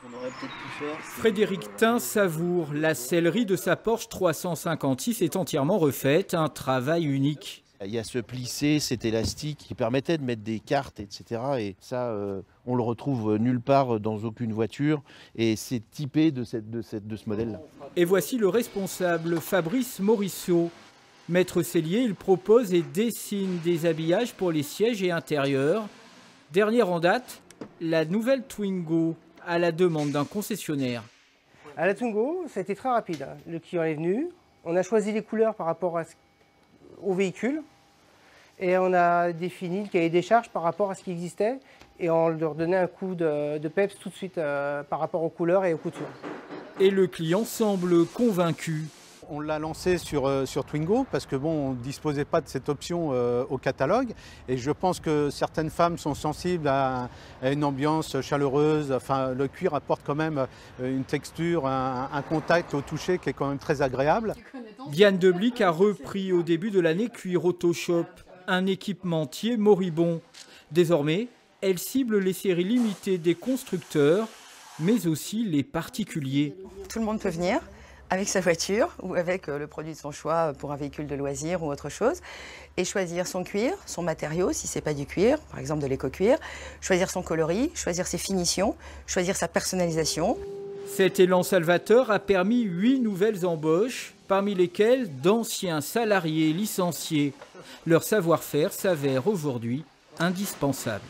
On aurait peut-être pu faire. Frédéric Tin savoure. La sellerie de sa Porsche 356 est entièrement refaite, un travail unique. Il y a ce plissé, cet élastique qui permettait de mettre des cartes, etc. Et ça, on le retrouve nulle part dans aucune voiture. Et c'est typé de ce modèle-là. Et voici le responsable, Fabrice Morisseau. Maître sellier, il propose et dessine des habillages pour les sièges et intérieurs. Dernière en date, la nouvelle Twingo, à la demande d'un concessionnaire. À la Twingo, ça a été très rapide. Le client est venu, on a choisi les couleurs par rapport au véhicule et on a défini le cahier des charges par rapport à ce qui existait et on leur donnait un coup de peps tout de suite par rapport aux couleurs et aux coutures. Et le client semble convaincu. On l'a lancé sur Twingo parce que bon, on ne disposait pas de cette option au catalogue et je pense que certaines femmes sont sensibles à une ambiance chaleureuse. Enfin, le cuir apporte quand même une texture, un contact au toucher qui est quand même très agréable. Diane Deblic a repris au début de l'année Cuir Autoshop, un équipementier moribond. Désormais, elle cible les séries limitées des constructeurs, mais aussi les particuliers. Tout le monde peut venir avec sa voiture ou avec le produit de son choix pour un véhicule de loisir ou autre chose et choisir son cuir, son matériau si ce n'est pas du cuir, par exemple de l'éco-cuir, choisir son coloris, choisir ses finitions, choisir sa personnalisation. Cet élan salvateur a permis 8 nouvelles embauches, parmi lesquelles d'anciens salariés licenciés. Leur savoir-faire s'avère aujourd'hui indispensable.